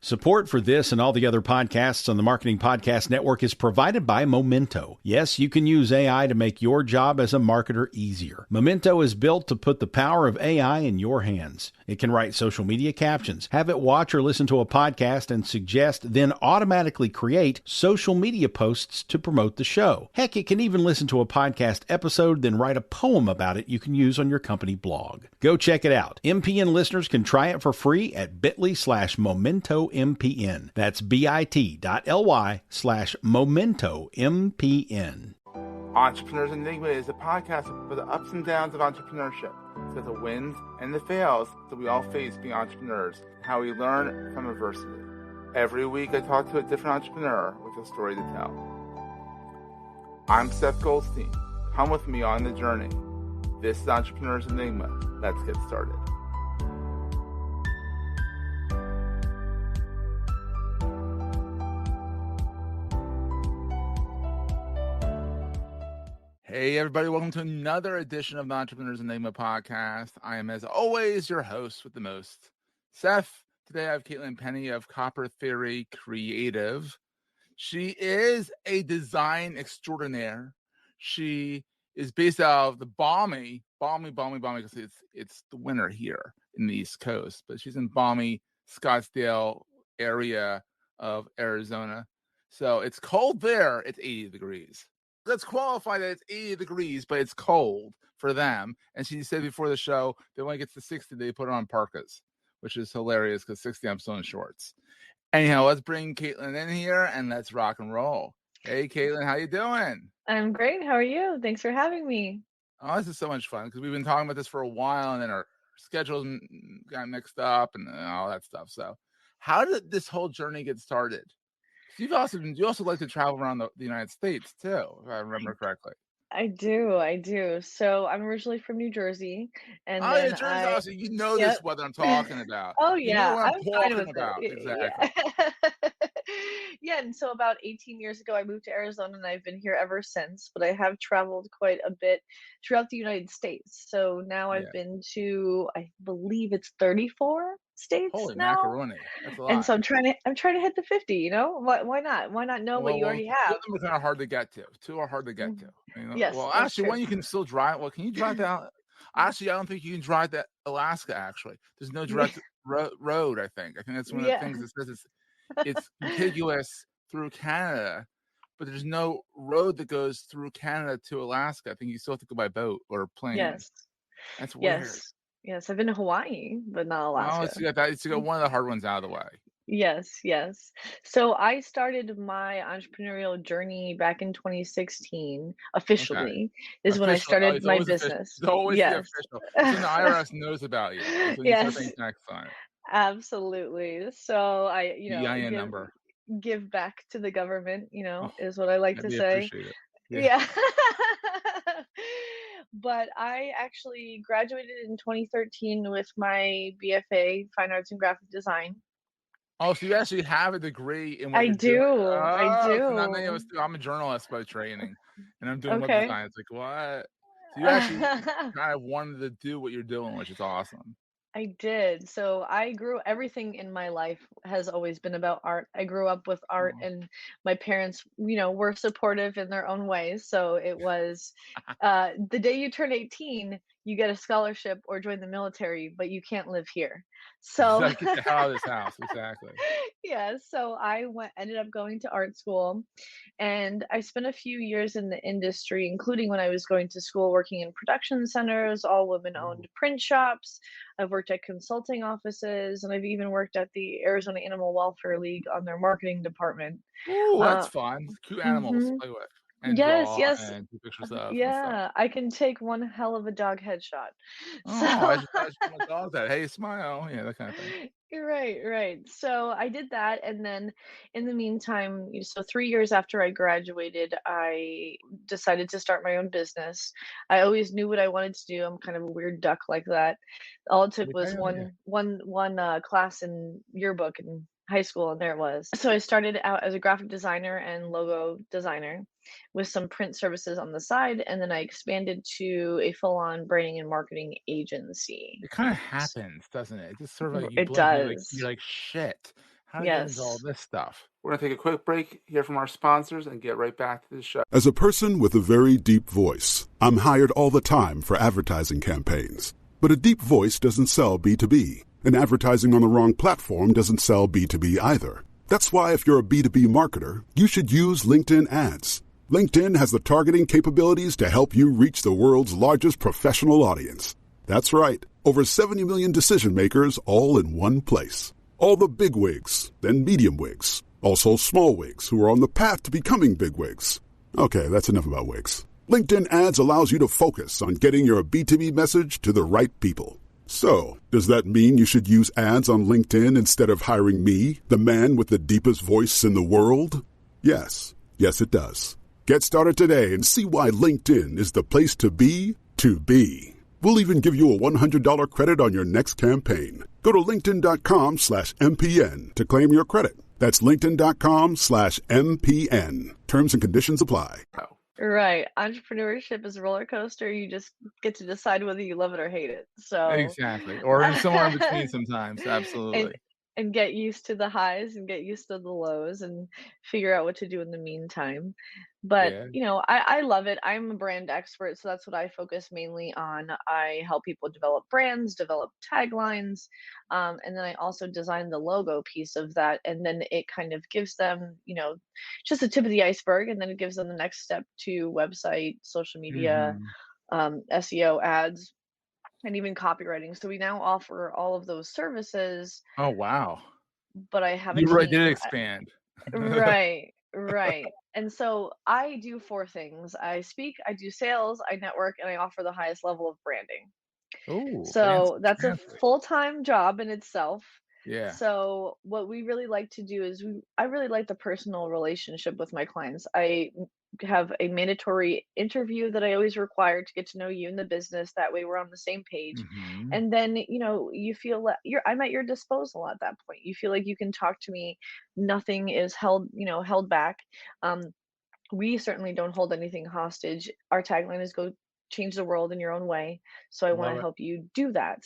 Support for this and all the other podcasts on the Marketing Podcast Network is provided by Momento. Yes, you can use AI to make your job as a marketer easier. Momento is built to put the power of AI in your hands. It can write social media captions, have it watch or listen to a podcast and suggest, then automatically create social media posts to promote the show. Heck, it can even listen to a podcast episode, then write a poem about it you can use on your company blog. Go check it out. MPN listeners can try it for free at bit.ly/MomentoMPN. That's bit.ly/MomentoMPN. Entrepreneurs Enigma is a podcast for the ups and downs of entrepreneurship. So the wins and the fails that we all face being entrepreneurs, how we learn from adversity. Every week I talk to a different entrepreneur with a story to tell. I'm Seth Goldstein. Come with me on the journey. This is Entrepreneurs Enigma. Let's get started. Hey everybody, welcome to another edition of the Entrepreneurs Enigma podcast. I am, as always, your host with the most, Seth. Today I have Caitlin Penny of Copper Theory Creative. She is a design extraordinaire. She is based out of the balmy, because it's the winter here in the East Coast, but she's in balmy Scottsdale area of Arizona. So it's cold there. It's 80 degrees. Let's qualify that it's 80 degrees, but it's cold for them. And she said before the show that when it gets to 60, they put on parkas, which is hilarious because 60, I'm still in shorts. Anyhow, let's bring Caitlin in here and let's rock and roll. Hey, Caitlin, how you doing? I'm great. How are you? Thanks for having me. Oh, this is so much fun because we've been talking about this for a while and then our schedules got mixed up and all that stuff. So how did this whole journey get started? You also like to travel around the United States too, if I remember correctly. I do. So I'm originally from New Jersey, and yeah, then Jersey. Also, you know Yep. this what I'm talking about. Oh You know yeah, what I'm I'm fine talking with about. it. Exactly. Yeah. Yeah, and so about 18 years ago, I moved to Arizona, and I've been here ever since. But I have traveled quite a bit throughout the United States. So now Yeah. I've been to, I believe it's 34 states Holy now. macaroni. That's a lot. And so I'm trying to hit the 50, you know? Why not? Why not know what you already Two have? of them are kind of hard to get to. Two are hard to get to. You know? Yes, Well, that's actually, true. one you can still drive. Well, can you drive down? Actually, I don't think you can drive that Alaska, actually. There's no direct road, I think. I think that's one of the things that says it's contiguous through Canada, but there's no road that goes through Canada to Alaska. I think you still have to go by boat or plane. Yes. That's weird. Yes. I've been to Hawaii, but not Alaska. Well, it's got one of the hard ones out of the way. Yes. So I started my entrepreneurial journey back in 2016. Officially, Okay. is when I started my business. It's always the official. So the IRS knows about you. So Yes. Next on it. Absolutely. So I, EIN number. give back to the government, is what I like to say. Appreciate it. Yeah. But I actually graduated in 2013 with my BFA, Fine Arts and Graphic Design. Oh, so you actually have a degree in what I you're do. doing. I do. So I'm a journalist by training, and I'm doing web Okay. design. It's like, what? So you actually kind of wanted to do what you're doing, which is awesome. I did. So everything in my life has always been about art. I grew up with art and my parents, were supportive in their own ways. So it was the day you turn 18, you get a scholarship or join the military, but you can't live here. So get the hell out of this house. Exactly. Yeah. So I ended up going to art school, and I spent a few years in the industry, including when I was going to school working in production centers, all women-owned print shops. I've worked at consulting offices, and I've even worked at the Arizona Animal Welfare League on their marketing department. Ooh, that's fun. Cute animals to play with. And Yes. and do pictures of. Yeah, I can take one hell of a dog headshot. I just want my dog that. Hey, smile. Yeah, that kind of thing. Right. So I did that, and then in the meantime, so 3 years after I graduated, I decided to start my own business. I always knew what I wanted to do. I'm kind of a weird duck like that. All it took was one class in yearbook in high school, and there it was. So I started out as a graphic designer and logo designer with some print services on the side, and then I expanded to a full-on branding and marketing agency. It kind of happens, doesn't it? It just sort of like It does. You're like, shit. How to get into all Yes. this stuff. We're going to take a quick break, hear from our sponsors, and get right back to the show. We're going to take a quick break, hear from our sponsors, and get right back to the show. As a person with a very deep voice, I'm hired all the time for advertising campaigns. But a deep voice doesn't sell B2B, and advertising on the wrong platform doesn't sell B2B either. That's why if you're a B2B marketer, you should use LinkedIn ads. LinkedIn has the targeting capabilities to help you reach the world's largest professional audience. That's right, over 70 million decision makers all in one place. All the big wigs, then medium wigs, also small wigs who are on the path to becoming big wigs. Okay, that's enough about wigs. LinkedIn ads allows you to focus on getting your B2B message to the right people. So, does that mean you should use ads on LinkedIn instead of hiring me, the man with the deepest voice in the world? Yes. Yes, it does. Get started today and see why LinkedIn is the place to be to be. We'll even give you a $100 credit on your next campaign. Go to linkedin.com/MPN to claim your credit. That's linkedin.com/MPN. Terms and conditions apply. Right. Entrepreneurship is a roller coaster. You just get to decide whether you love it or hate it. So Exactly. Or somewhere in between sometimes. and Absolutely. and get used to the highs and get used to the lows and figure out what to do in the meantime. But, Yeah. I love it. I'm a brand expert, so that's what I focus mainly on. I help people develop brands, develop taglines, and then I also design the logo piece of that. And then it kind of gives them, just a tip of the iceberg, and then it gives them the next step to website, social media, Hmm. SEO, ads, and even copywriting. So we now offer all of those services, Oh, wow. but I have a You really did team. expand. Right, right. And so I do four things. I speak, I do sales, I network, and I offer the highest level of branding. Oh, So that's a fancy. full-time job in itself. Yeah. So what we really like to do is I really like the personal relationship with my clients. Have a mandatory interview that I always require to get to know you in the business. That way we're on the same page. Hmm. And then, you feel that I'm at your disposal at that point. You feel like you can talk to me. Nothing is held back. Um, we certainly don't hold anything hostage. Our tagline is go change the world in your own way. So I want Love to it. help you do that.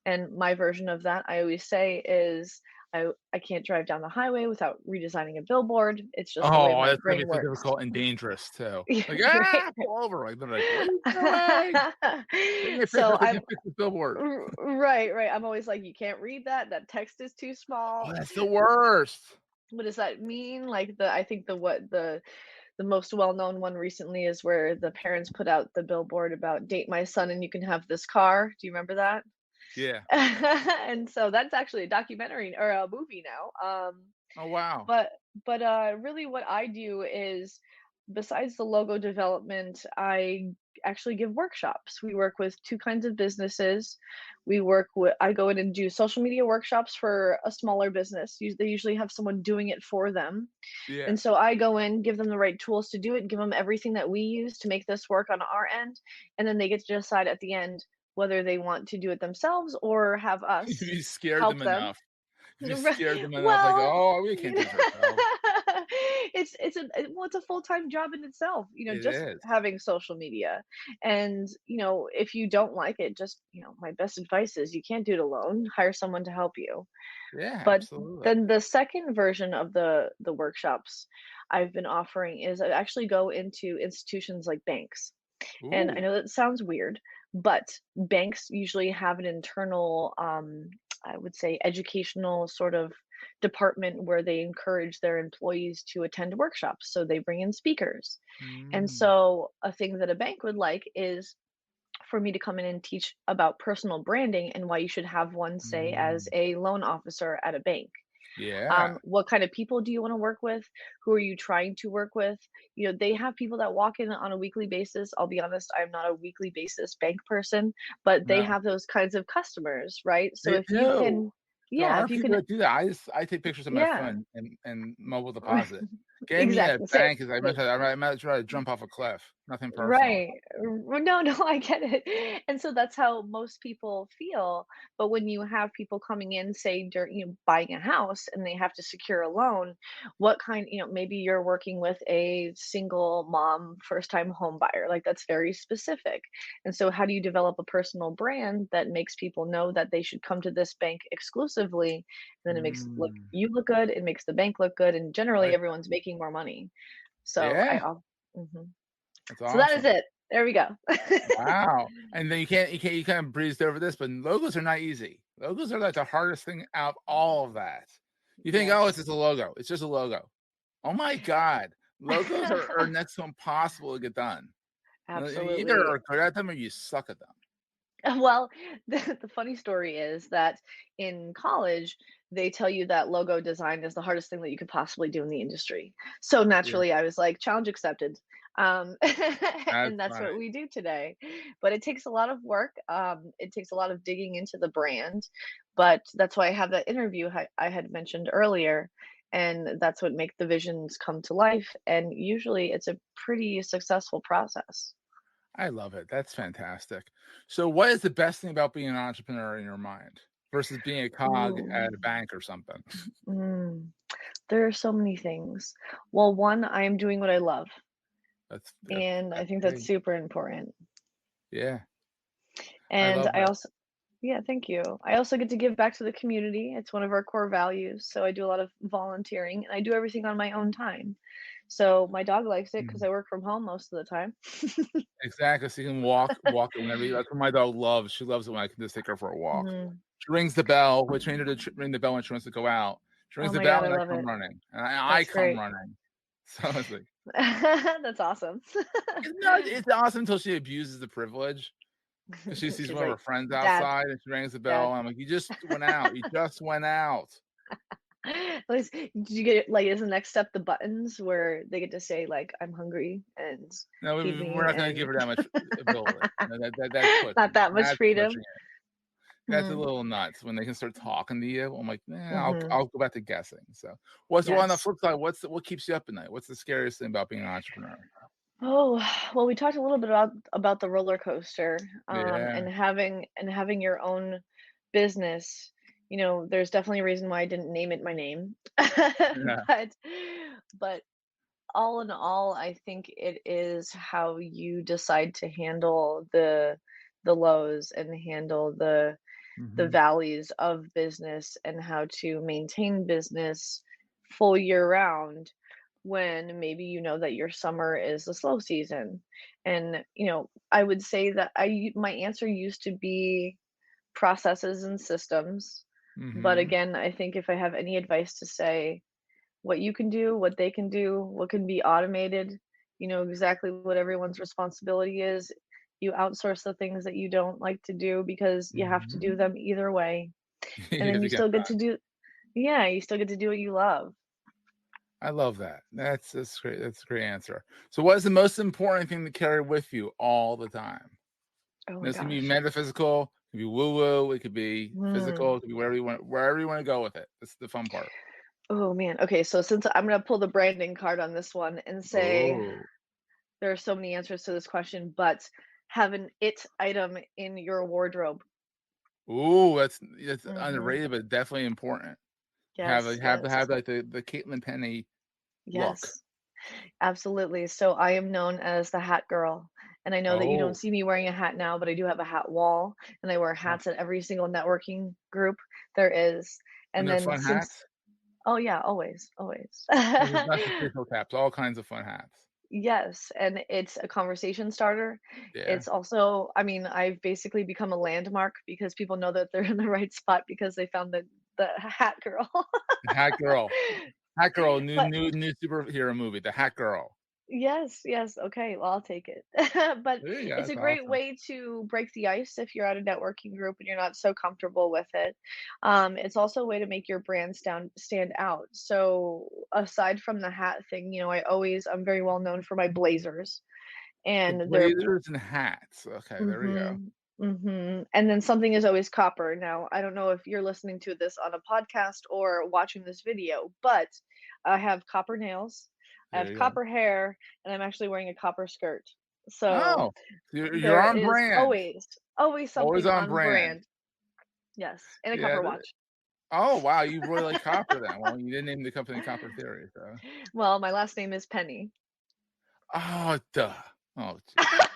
And my version of that, I always say, is I can't drive down the highway without redesigning a billboard. It's just the way Oh, my that's gonna brain be so works. difficult and dangerous too. Like, Right. pull over. Like, they're like, what are you doing? Give me a picture So so I can fix the billboard. right, right. I'm always like, you can't read that. That text is too Oh, small. that's the worst. What does that mean? Like I think the most well-known one recently is where the parents put out the billboard about date my son and you can have this car. Do you remember that? Yeah. And so that's actually a documentary or a movie now. Oh, wow. But really what I do is, besides the logo development, I actually give workshops. We work with two kinds of businesses. I go in and do social media workshops for a smaller business. They usually have someone doing it for them. Yeah. And so I go in, give them the right tools to do it, give them everything that we use to make this work on our end, and then they get to decide at the end whether they want to do it themselves or have If us you scared help them them. enough. If you Right. scared them enough, like, Well, oh, we you can't know, do this ourselves. it's a full-time job in itself, It just is. having social media. And, if you don't like it, just, my best advice is you can't do it alone. Hire someone to help you. Yeah, But absolutely. then the second version of the workshops I've been offering is I actually go into institutions like banks. And I Ooh. know that sounds weird, but banks usually have an internal, I would say, educational sort of department where they encourage their employees to attend workshops. So they bring in speakers. And Mm. so, a thing that a bank would like is for me to come in and teach about personal branding and why you should have one, say, as Mm. a loan officer at a bank. Yeah. What kind of people do you want to work with? Who are you trying to work with? They have people that walk in on a weekly basis. I'll be honest, I'm not a weekly basis bank person, but they No. have those kinds of customers, right? So They if you do. can, There yeah, are if you people can, that do that. I take pictures of my yeah, phone and mobile deposit. Getting me at exactly. Say, bank is I might try to jump off a cliff. Nothing personal. right. No, no, I get it. And so that's how most people feel. But when you have people coming in, say, during, buying a house and they have to secure a loan, maybe you're working with a single mom, first time home buyer. Like that's very specific. And so how do you develop a personal brand that makes people know that they should come to this bank exclusively then it makes you look good, it makes the bank look good, and generally Right. everyone's making more money. So Yeah, mhm. that's So that is awesome. it. There we go. Wow. And then you kind of breezed over this, but logos are not easy. Logos are like the hardest thing out of all of that. You think, oh, it's Yes. just a logo. It's just a logo. Oh my God. Logos are next to impossible to get done. You either Absolutely. are good at them or you suck at them. Well, the funny story is that in college, they tell you that logo design is the hardest thing that you could possibly do in the industry. So Yeah, naturally, I was like, challenge accepted. that's And that's funny. what we do today. But it takes a lot of work. It takes a lot of digging into the brand. But that's why I have that interview I had mentioned earlier. And that's what makes the visions come to life. And usually it's a pretty successful process. I love it. That's fantastic. So what is the best thing about being an entrepreneur in your mind versus being a cog Ooh. at a bank or something? Mm. There are so many things. Well, one, I am doing what I love, and I That's think that's big. super important. Yeah, I And love I that. also yeah, thank you. I also get to give back to the community. It's one of our core values, so I do a lot of volunteering, and I do everything on my own time. So my dog likes it because Mhm. I work from home most of the time. Exactly, so you can walk it whenever you that's what my dog loves. She loves it when I can just take her for a walk. Mhm. She rings the bell. We trained her to ring the bell when she wants to go out. She rings Oh the my bell god, I and I love come it. running, and I That's come great. running. So it's like That's awesome. it's awesome until she abuses the privilege because she sees She's one of like, her friends "Dad, outside and she rings the bell, Dad." and I'm like, "You just went out. You just went out." At least did you get like, is the next step the buttons where they get to say, like, "I'm hungry and No, feed we're me," not gonna give and her that much ability. No, that's not pushing. that much That's pushing freedom? it. That's a Hmm, little nuts when they can start talking to you. I'm like, mhm, I'll go back to guessing. So, what's well on the yes. flip side? What keeps you up at night? What's the scariest thing about being an entrepreneur? Oh, well, we talked a little bit about the roller coaster, Yeah, and having your own business. There's definitely a reason why I didn't name it my name. yeah. But but all in all, I think it is how you decide to handle the lows and handle the Mhm. valleys of business and how to maintain business full year round when maybe you know that your summer is the slow season. And I would say that my answer used to be processes and systems. But Mhm. again, I think if I have any advice to say, what you can do, what they can do, what can be automated, exactly what everyone's responsibility is. You outsource the things that you don't like to do because you have to do Mhm. them either way. And You then have you to get still get done. to do, yeah, you still get to do what you love. I love that. That's great. That's a great answer. So, what is the most important thing to carry with you all the time? Oh my This can be gosh. metaphysical, it could be woo woo, it could be Hmm. physical, it could be wherever you want to go with it. That's the fun part. Oh man. Okay, so since I'm gonna pull the branding card on this one and say Oh, there are so many answers to this question, but have an it item in your wardrobe. ooh, that's Hmm. underrated, but definitely important. Have Yes, like yes, have like the Caitlin Penny look. yes. Absolutely. So I am known as the hat girl. And I know that you don't Oh, see me wearing a hat now, but I do have a hat wall and I wear uh, hats at every single networking group there is. and And they're then fun since, hats. oh yeah, always, always. Not just baseball caps, all kinds of fun hats. Yes, and it's a conversation starter. Yeah, It's also, I mean, I've basically become a landmark because people know that they're in the right spot because they found the hat girl. the Hat Girl. Hat Girl, But new superhero movie, The Hat Girl. yes, yes, okay, well, I'll take it. But There you go. it's a That's great awesome. way to break the ice if you're at a networking group and you're not so comfortable with it. It's also a way to make your brand stand out. So aside from the hat thing, I'm very well known for my blazers, So and they're blazers and hats. Okay, there we go. mhm, mhm, and then something is always copper. Now, I don't know if you're listening to this on a podcast or watching this video, but I have copper nails, I There have you go. copper hair, and I'm actually wearing a copper skirt. So Oh, so you're there on is brand. always Always something on on brand. brand. Yes, and a Yeah. copper watch. Oh, wow, you really like copper then. Well, you didn't name the company Copper Theory, so. Well, my last name is Penny. Oh, duh. Oh, jeez.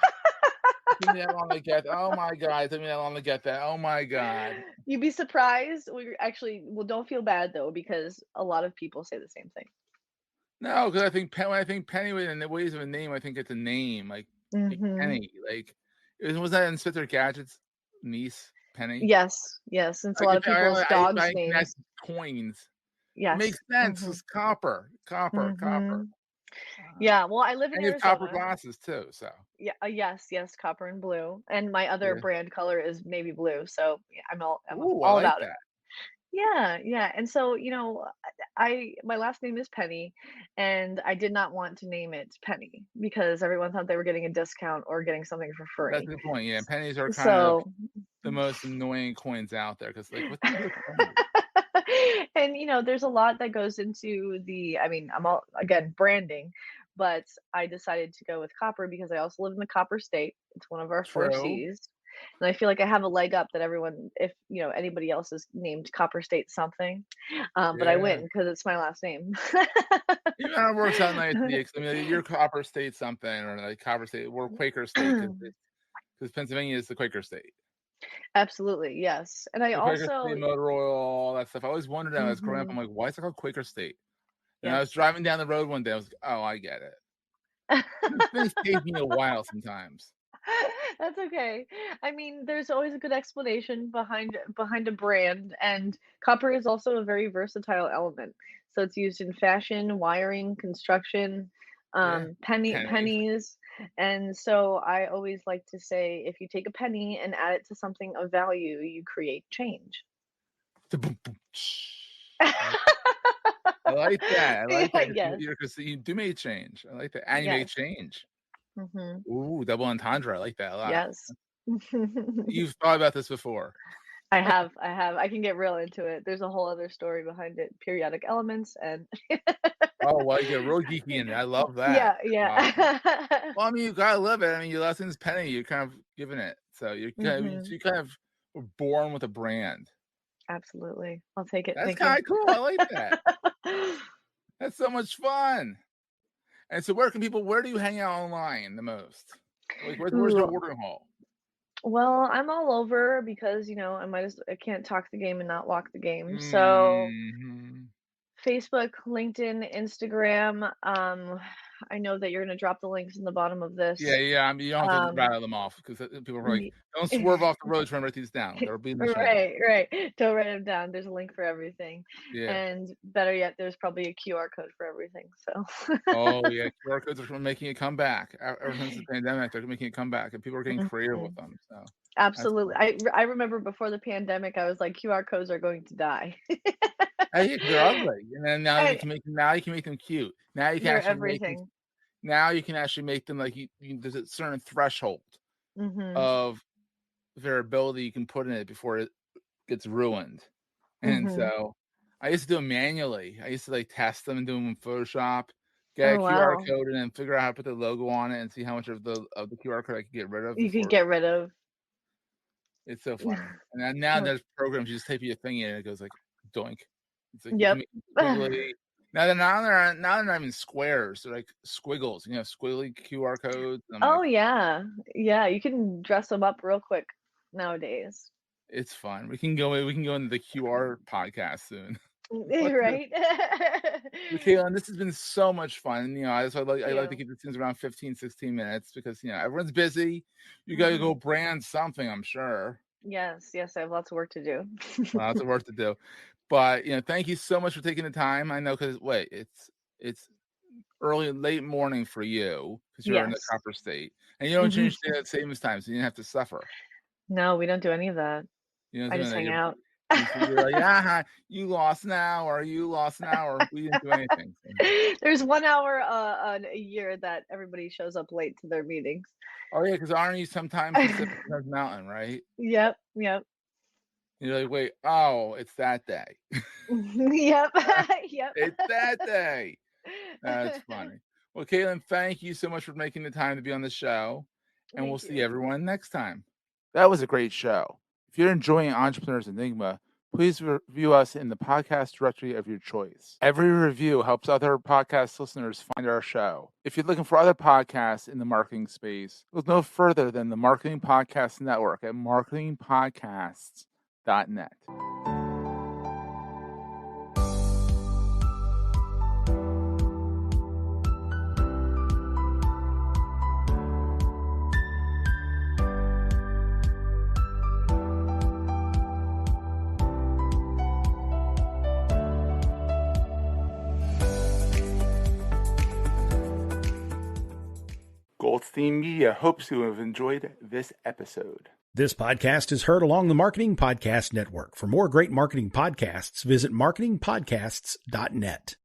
took me that long to get. Oh my god, it took me that long to get that. Oh my god. You'd be surprised. We actually, well, don't feel bad though, because a lot of people say the same thing. No, because when I think Penny in the ways of a name, I think it's a name like Penny. Like, was that Inspector Gadget's niece, Penny? Yes, since a lot of people's dogs' names. Coins. Yes. It makes sense. It's copper. Yeah, well, I live in And you have Arizona. copper glasses too, so. Yeah, yes, copper and blue. And my other brand color is navy blue, so yeah, I'm all I like about that. it. Yeah. And so, my last name is Penny, and I did not want to name it Penny because everyone thought they were getting a discount or getting something for free. That's the point. Yeah, pennies are kind of So the most annoying coins out there because, like, what's the deal with pennies? and there's a lot that goes into I'm all again branding, but I decided to go with copper because I also live in the copper state. It's one of our four True. C's. And I feel like I have a leg up that everyone, if anybody else is named Copper State something, but I win because it's my last name. You know, it works out nice. I mean, you're Copper State something, or like Copper State, we're Quaker State because Pennsylvania is the Quaker State. Absolutely, yes. And I The also Quaker State, motor oil, all that stuff. I always wondered that. I was growing up. I'm like, why is it called Quaker State? And I was driving down the road one day. I was like, oh, I get it. Things take me a while sometimes. That's okay. I mean, there's always a good explanation behind a brand, and copper is also a very versatile element. So it's used in fashion, wiring, construction, pennies. And so I always like to say, if you take a penny and add it to something of value, you create change. I like that. Yes. Because you do make change. I like that. And you make change. Ooh, double entendre. I like that a lot. Yes. You've thought about this before. I have. I can get real into it. There's a whole other story behind it. Periodic elements and Oh, well, you get real geeky in it. I love that. Yeah. Well, I mean, you gotta love it. I mean, your last name's Penny. You're kind of giving it. So you kind of were born with a brand. Absolutely. I'll take it. That's kind of cool. I like that. That's so much fun. And so where do you hang out online the most? Like, where's your watering hole? Well, I'm all over because, I can't talk the game and not walk the game. So Facebook, LinkedIn, Instagram. I know that you're going to drop the links in the bottom of this. Yeah. I mean, you don't have to rattle them off because people are like, don't swerve off the road trying to write these down. They'll be in the show. Right. Don't write them down. There's a link for everything. Yeah. And better yet, there's probably a QR code for everything. So. Oh yeah, QR codes are making a comeback. Ever since the pandemic, they're making a comeback, and people are getting creative with them. So. Absolutely. I remember before the pandemic, I was like, QR codes are going to die. Hey, they're ugly, and then now you can make them cute. Now you can actually everything. Now you can actually make them like there's a certain threshold of variability you can put in it before it gets ruined. And so I used to do them manually. I used to like test them and do them in Photoshop, get a QR code, and then figure out how to put the logo on it and see how much of the QR code I could get rid of. You could get rid of. It's so funny. And then now there's programs you just type your thing in and it goes like doink. It's like yep. Now they're not even squares. They're like squiggles. Squiggly QR codes. Yeah. You can dress them up real quick nowadays. It's fun. We can go into the QR podcast soon. Right. Caitlin, this has been so much fun. I like to keep the things around 15, 16 minutes because everyone's busy. You gotta go brand something, I'm sure. Yes, I have lots of work to do. Lots of work to do. But thank you so much for taking the time. I know because it's late morning for you because you're in the Copper State. And you don't change the same time, so you didn't have to suffer. No, we don't do any of that. I just hang out. You're like, you lost now, or we didn't do anything. There's 1 hour a year that everybody shows up late to their meetings. Oh yeah, because aren't you sometimes Pacific Mountain, right? Yep. You're like, wait, oh, it's that day. Yep. It's that day. That's funny. Well, Caitlin, thank you so much for making the time to be on the show, and we'll see everyone next time. That was a great show. If you're enjoying Entrepreneur's Enigma, please review us in the podcast directory of your choice. Every review helps other podcast listeners find our show. If you're looking for other podcasts in the marketing space, look no further than the Marketing Podcast Network at marketingpodcasts.net. Goldstein Media hopes you have enjoyed this episode. This podcast is heard along the Marketing Podcast Network. For more great marketing podcasts, visit marketingpodcasts.net.